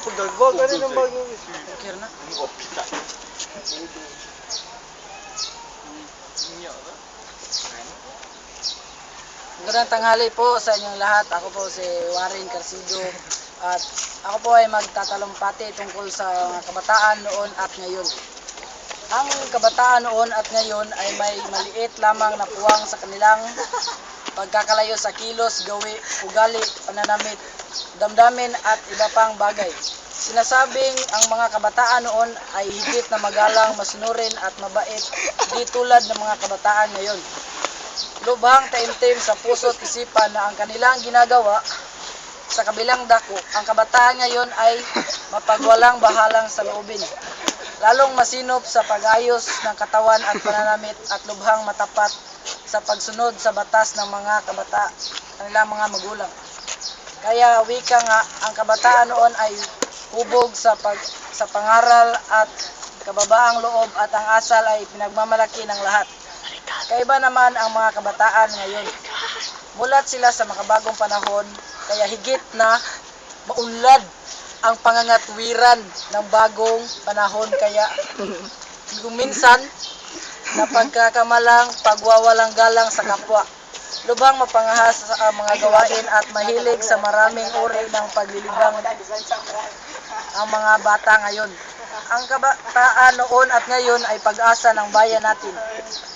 pagdagbag, ano nang bagong Kira na. Magandang tanghali po sa inyong lahat. Ako po si Warren Carcido at ako po ay magtatalumpati tungkol sa mga kabataan noon at ngayon. Ang kabataan noon at ngayon ay may maliit lamang na puwang sa kanilang pagkakalayo sa kilos, gawi, ugali, pananamit, damdamin at iba pang bagay. Sinasabing ang mga kabataan noon ay higit na magalang, masunurin at mabait, di tulad ng mga kabataan ngayon. Lubhang taimtim sa puso't isipan na ang kanilang ginagawa sa kabilang dako, ang kabataan ngayon ay mapagwalang bahalang sa loobin. Lalong masinop sa pag-ayos ng katawan at pananamit at lubhang matapat sa pagsunod sa batas ng mga kanilang mga magulang. Kaya wika nga, ang kabataan noon ay hubog sa pangaral at kababaang loob at ang asal ay pinagmamalaki ng lahat. Kaiba naman ang mga kabataan ngayon. Mulat sila sa makabagong panahon, kaya higit na maunlad ang pangangatwiran ng bagong panahon, kaya minsan na pagkakamalang pagwawalang galang sa kapwa. Lubhang mapangahas sa mga gawain at mahilig sa maraming uri ng paglilibang ang mga bata ngayon. Ang kabataan noon at ngayon ay pag-asa ng bayan natin.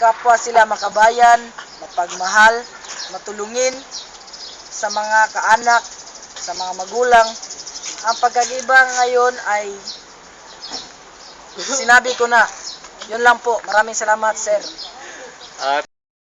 Kapwa sila makabayan, mapagmahal, matulungin sa mga kaanak, sa mga magulang. Ang pagkag-iba ngayon ay sinabi ko na. Yun lang po. Maraming salamat, sir.